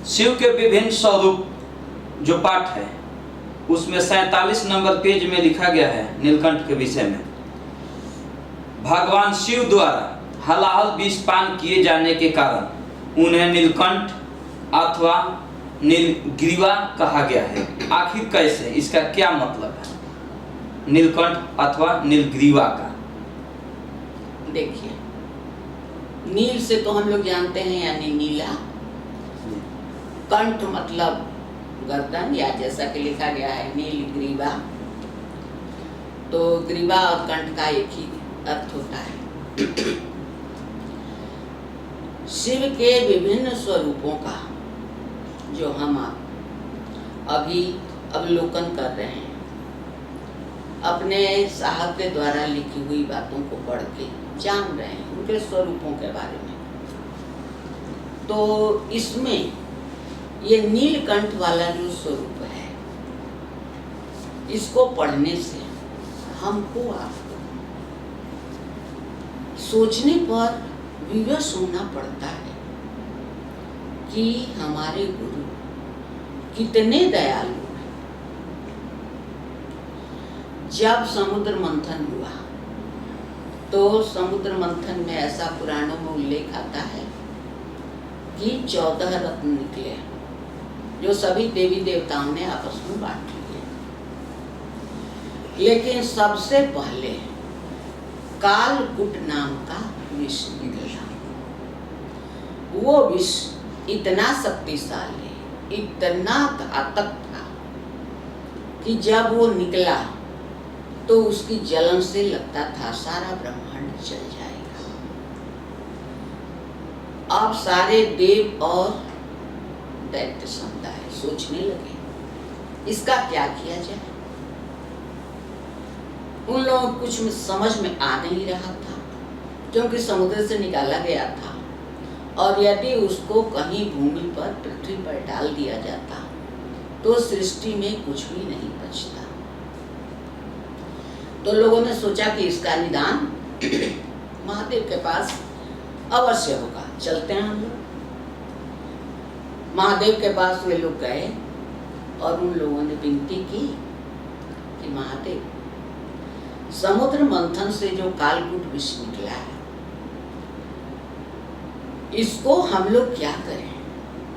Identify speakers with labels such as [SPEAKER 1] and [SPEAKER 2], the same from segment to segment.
[SPEAKER 1] शिव के विभिन्न स्वरूप जो पाठ है उसमें 47 नंबर पेज में लिखा गया है नीलकंठ के विषय में। भगवान शिव द्वारा हलाहल विष पान किए जाने के कारण उन्हें नीलकंठ अथवा नीलग्रीवा कहा गया है। आखिर कैसे, इसका क्या मतलब है नीलकंठ अथवा नीलग्रीवा का?
[SPEAKER 2] देखिए, नील से तो हम लोग जानते हैं यानी नीला, कंठ मतलब गर्दन या जैसा कि लिखा गया है नीलग्रीवा, तो ग्रीवा और कंठ का एक ही अर्थ होता है। शिव के विभिन्न स्वरूपों का जो हम अभी अवलोकन कर रहे हैं, अपने साहब के द्वारा लिखी हुई बातों को पढ़ के जान रहे हैं उनके स्वरूपों के बारे में, तो इसमें ये नीलकंठ वाला जो स्वरूप है, इसको पढ़ने से हमको आपको सोचने पर विवश होना पड़ता है कि हमारे गुरु कितने दयालु हैं। जब समुद्र मंथन हुआ तो समुद्र मंथन में ऐसा पुराणों में उल्लेख आता है कि 14 रत्न निकले जो सभी देवी देवताओं ने आपस में बांट लिए, लेकिन सबसे पहले कालकूट नाम का विष निकला। वो विष इतना शक्तिशाली, इतना घातक था कि जब वो निकला तो उसकी जलन से लगता था सारा ब्रह्मांड जल जाएगा। अब सारे देव और दैत्य समुदाय सोचने लगे इसका क्या किया जाए। उन लोगों को कुछ समझ में आ नहीं रहा था, क्योंकि समुद्र से निकाला गया था और यदि उसको कहीं भूमि पर, पृथ्वी पर डाल दिया जाता तो सृष्टि में कुछ भी नहीं बचता। तो लोगों ने सोचा कि इसका निदान महादेव के पास अवश्य होगा, चलते हैं हम लोग। महादेव के पास वे लोग गए और उन लोगों ने विनती की कि महादेव, समुद्र मंथन से जो कालकूट विष निकला है, इसको हम लोग क्या करें,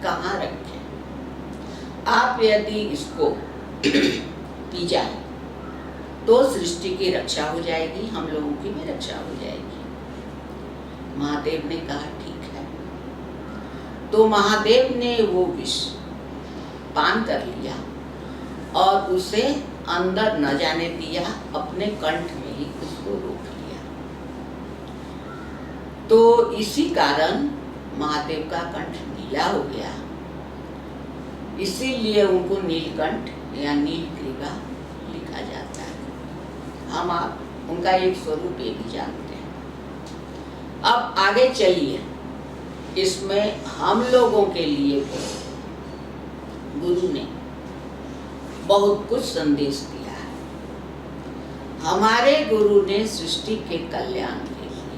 [SPEAKER 2] कहाँ रखें? आप यदि इसको पी जाए तो सृष्टि की रक्षा हो जाएगी, हम लोगों की भी रक्षा हो जाएगी। महादेव ने कहा ठीक है। तो महादेव ने वो विष पान कर लिया और उसे अंदर न जाने दिया, अपने कंठ में ही उसको रोक लिया। तो इसी कारण महादेव का कंठ नीला हो गया, इसीलिए उनको नीलकंठ या नीलग्रीवा लिखा जाता है। हम आप उनका एक स्वरूप ये भी जानते हैं। अब आगे चलिए, इसमें हम लोगों के लिए गुरु ने बहुत कुछ संदेश दिया है। हमारे गुरु ने सृष्टि के कल्याण के लिए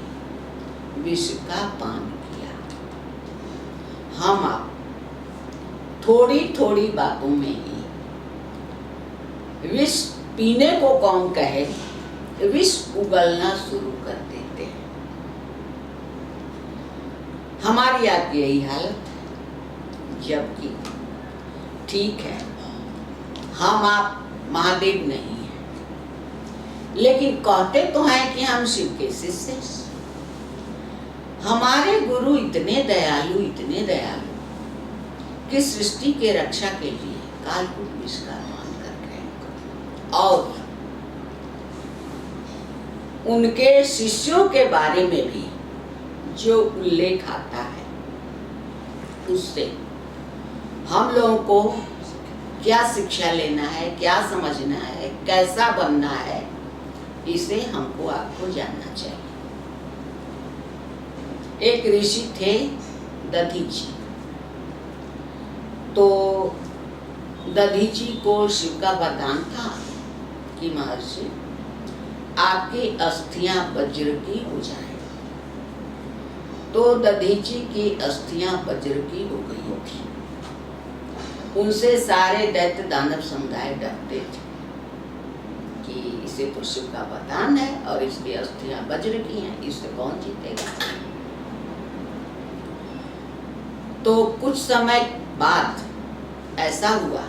[SPEAKER 2] विष का पान किया। हम आप थोड़ी थोड़ी बातों में ही विष पीने को कौन कहे, विष उगलना शुरू कर देते हैं। हमारी आज यही हालत है, जबकि ठीक है हम आप महादेव नहीं हैं, लेकिन कहते तो हैं कि हम शिव के शिष्य हैं। हमारे गुरु इतने दयालु कि सृष्टि के रक्षा के लिए कालकूट विष का पान कर गए। और उनके शिष्यों के बारे में भी जो उल्लेख आता है, उससे हम लोगों को क्या शिक्षा लेना है, क्या समझना है, कैसा बनना है, इसे हमको आपको जानना चाहिए। एक ऋषि थे दधीची। तो दधीची को शिव का वरदान था कि महर्षि आपकी अस्थियां वज्र की हो जाए। तो दधीची की अस्थियां वज्र की हो गई थी। उनसे सारे दैत्य दानव समुदाय डरते थे कि इसे तो शिव का वरदान है और इसकी अस्थियां वज्र की हैं, इससे कौन जीतेगा। तो कुछ समय बाद ऐसा हुआ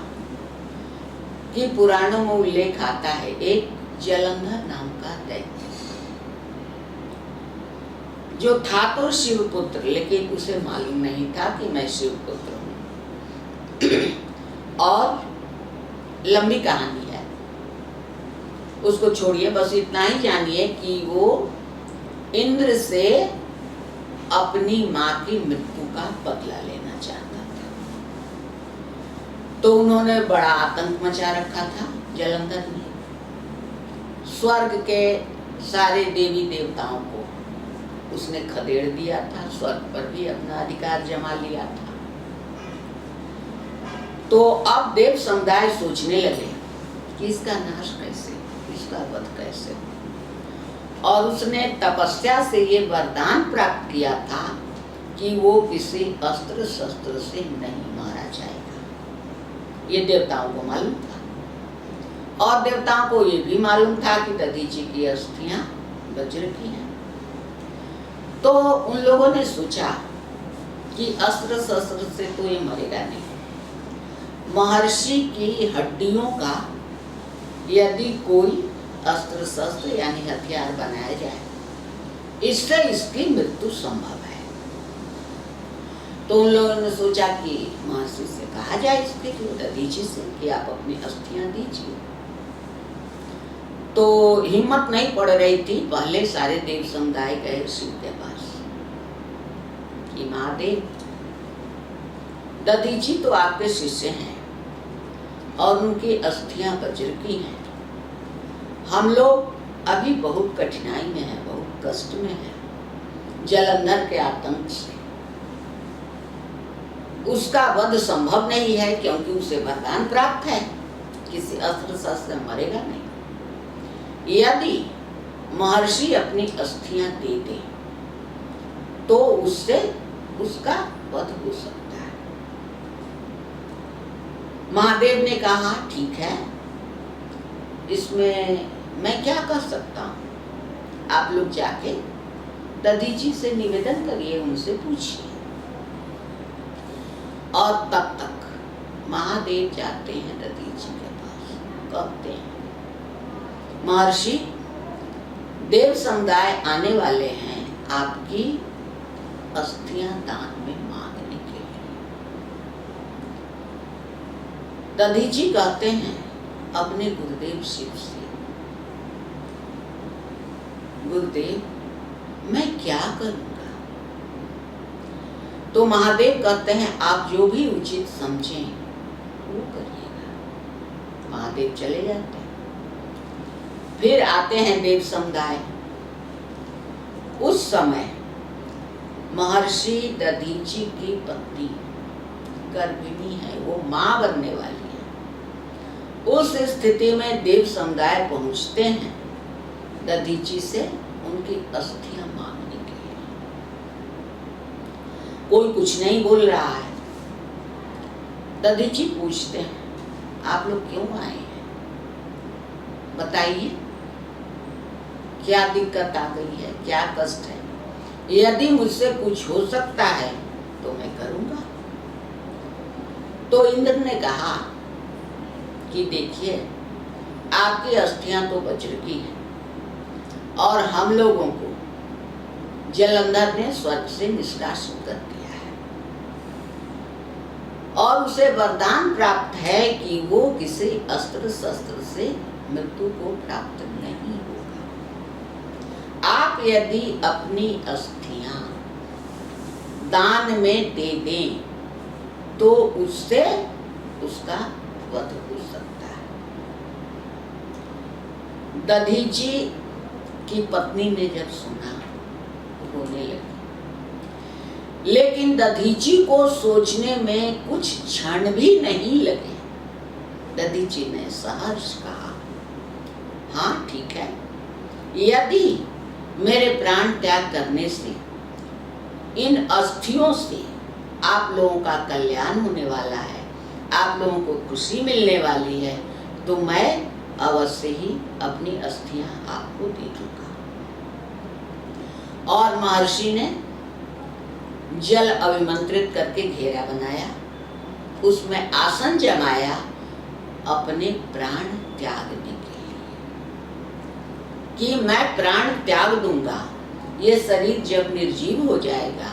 [SPEAKER 2] कि पुराणों में उल्लेख आता है, एक जलंधर नाम का दैत्य जो था तो शिवपुत्र, लेकिन उसे मालूम नहीं था कि मैं शिवपुत्र हूँ। और लंबी कहानी है, उसको छोड़िए, बस इतना ही जानिए कि वो इंद्र से अपनी माँ की मृत्यु का बदला लेना चाहता था। तो उन्होंने बड़ा आतंक मचा रखा था जलंधर ने। स्वर्ग के सारे देवी देवताओं को उसने खदेड़ दिया था, स्वर्ग पर भी अपना अधिकार जमा लिया था। तो अब देव समुदाय सोचने लगे कि इसका नाश कैसे, इसका वध कैसे। और उसने तपस्या से ये वरदान प्राप्त किया था कि वो किसी अस्त्र शस्त्र से नहीं मारा जाएगा। ये देवताओं को मालूम था, और देवताओं को ये भी मालूम था कि दधीची की अस्थियां वज्र की हैं। तो उन लोगों ने सोचा कि अस्त्र शस्त्र से तो ये मरेगा नहीं, महर्षि की हड्डियों का यदि कोई अस्त्र शस्त्र यानी हथियार बनाया जाए, इससे इसकी मृत्यु संभव है। तो उन लोगों ने सोचा कि महर्षि से कहा जाए इसके कि दधीची से कि आप अपनी अस्थियां दीजिए। तो हिम्मत नहीं पड़ रही थी। पहले सारे देव समुदाय गए शिव के पास कि महादेव, दधीची तो आपके शिष्य हैं और उनकी अस्थियां वज्र की हैं। हम लोग अभी बहुत कठिनाई में हैं, बहुत कष्ट में हैं जलंधर के आतंक से। उसका वध संभव नहीं है क्योंकि उसे वरदान प्राप्त है, किसी अस्त्र शस्त्र से मरेगा नहीं। यदि महर्षि अपनी अस्थियां दे दे तो उससे उसका वध हो सकता है। महादेव ने कहा ठीक है, इसमें मैं क्या कर सकता हूँ, आप लोग जाके दधीची से निवेदन करिए, उनसे पूछिए। और तब तक महादेव जाते हैं दधीची के पास, कहते हैं महर्षि, देव समुदाय आने वाले हैं आपकी अस्थियां दान में मांगने के लिए। दधीची कहते हैं अपने गुरुदेव शिव से, गुरुदेव मैं क्या करूंगा। तो महादेव कहते हैं आप जो भी उचित समझें वो करिएगा। महादेव चले जाते हैं। फिर आते हैं देव समुदाय। उस समय महर्षि दधीची की पत्नी गर्भिणी है, वो मां बनने वाली है। उस स्थिति में देव समुदाय पहुंचते हैं दधीची से उनकी अस्थियां मांगने के लिए। कोई कुछ नहीं बोल रहा है। दधीची पूछते हैं आप लोग क्यों आए हैं, बताइए क्या दिक्कत आ गई है, क्या कष्ट है। यदि मुझसे कुछ हो सकता है तो मैं करूंगा। तो इंद्र ने कहा कि देखिए आपकी अस्थियां तो वज्र की हैं और हम लोगों को जलंधर ने स्वर्ग से निष्कासित कर दिया है और उसे वरदान प्राप्त है कि वो किसी अस्त्र शस्त्र से मृत्यु को प्राप्त नहीं होगा। आप यदि अपनी अस्थियां दान में दे दें तो उससे उसका वध हो सकता है। दधीची की पत्नी ने जब सुना रोने लगी, लेकिन दधीची को सोचने में कुछ क्षण भी नहीं लगे। दधीची ने सहर्ष कहा हाँ ठीक है, यदि मेरे प्राण त्याग करने से इन अस्थियों से आप लोगों का कल्याण होने वाला है आप लोगों को खुशी मिलने वाली है, तो मैं अवश्य ही अपनी अस्थियां आपको दे दूंगा। और महर्षि ने जल अभिमंत्रित करके घेरा बनाया, उसमें आसन जमाया अपने प्राण त्यागने के लिए, कि मैं प्राण त्याग दूंगा, ये शरीर जब निर्जीव हो जाएगा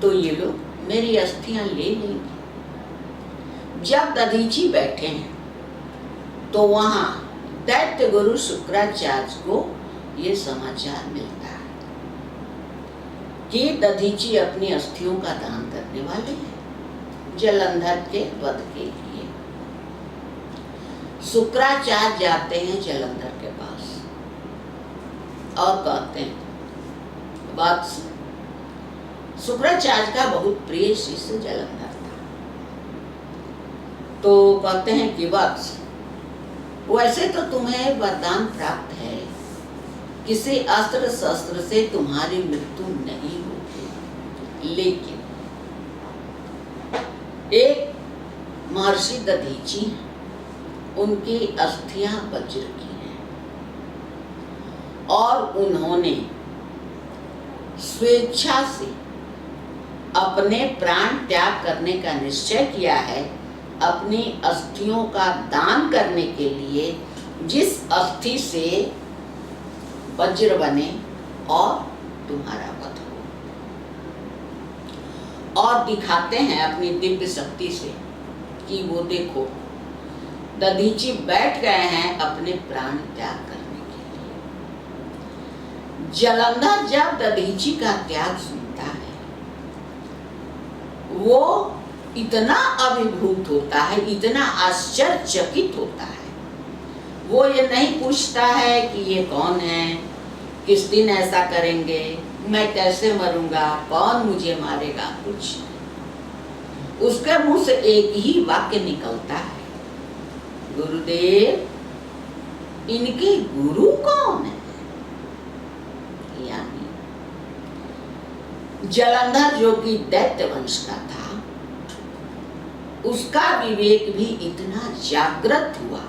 [SPEAKER 2] तो ये लोग मेरी अस्थियां ले लेंगे। जब दधीची बैठे हैं तो वहां दैत्य गुरु शुक्राचार्य को ये समाचार मिलता है कि दधीची अपनी अस्थियों का दान करने वाले हैं जलंधर के वध के लिए। शुक्राचार्य जाते हैं जलंधर के पास और कहते हैं, वत्स, शुक्राचार्य का बहुत प्रिय शिष्य जलंधर था, तो कहते हैं कि वत्स, वैसे तो तुम्हें वरदान प्राप्त है, किसी अस्त्र शस्त्र से तुम्हारी मृत्यु नहीं होगी, लेकिन एक महर्षि दधीची, उनकी अस्थियां वज्र की हैं और उन्होंने स्वेच्छा से अपने प्राण त्याग करने का निश्चय किया है। अपनी अस्थियों का दान करने के लिए जिस अस्थि से वज्र बने और तुम्हारा वध हो, और दिखाते हैं अपनी दिव्य शक्ति से कि वो देखो दधीची बैठ गए हैं अपने प्राण त्याग करने के लिए। जलंधर जब दधीची का त्याग सुनता है, वो इतना अभिभूत होता है, इतना आश्चर्यचकित होता है, वो ये नहीं पूछता है कि ये कौन है, किस दिन ऐसा करेंगे, मैं कैसे मरूंगा, कौन मुझे मारेगा, कुछ नहीं। उसके मुंह से एक ही वाक्य निकलता है, गुरुदेव, इनके गुरु कौन है? यानी जलंधर जो कि दैत्य वंश का था, उसका विवेक भी इतना जागृत हुआ,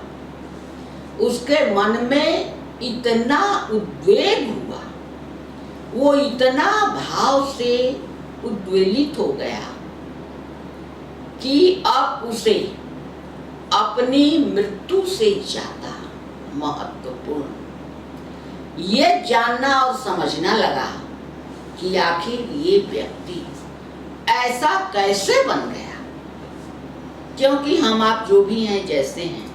[SPEAKER 2] उसके मन में इतना उद्वेग हुआ, वो इतना भाव से उद्वेलित हो गया कि अब उसे अपनी मृत्यु से ज्यादा महत्वपूर्ण ये जानना और समझना लगा कि आखिर ये व्यक्ति ऐसा कैसे बन गया। क्योंकि हम आप जो भी हैं, जैसे हैं,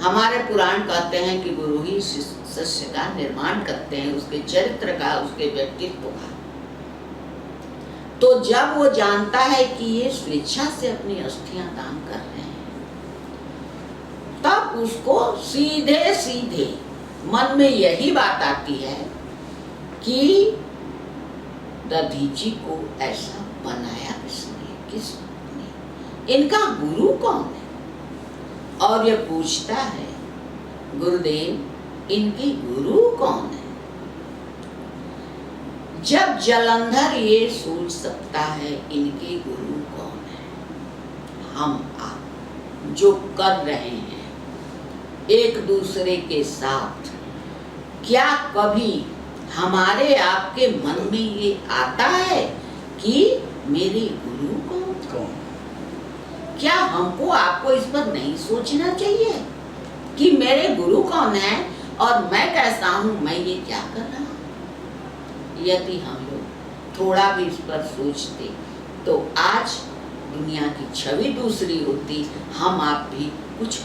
[SPEAKER 2] हमारे पुराण कहते हैं कि गुरु ही शिष्य का निर्माण करते हैं, उसके चरित्र का, उसके व्यक्तित्व का। तो जब वो जानता है कि ये स्वेच्छा से अपनी अस्थियां दान कर रहे हैं, तब उसको सीधे सीधे मन में यही बात आती है कि दधीची को ऐसा बनाया किसने, किसने, इनका गुरु कौन है? और ये पूछता है, गुरुदेव, इनके गुरु कौन है? जब जलंधर ये सोच सकता है इनके गुरु कौन है, हम आप जो कर रहे हैं एक दूसरे के साथ, क्या कभी हमारे आपके मन में ये आता है कि मेरे गुरु कौन? क्या हमको आपको इस पर नहीं सोचना चाहिए कि मेरे गुरु कौन है और मैं कैसा हूं, मैं ये क्या कर रहा हूं? यदि हम लोग थोड़ा भी इस पर सोचते तो आज दुनिया की छवि दूसरी होती, हम आप भी कुछ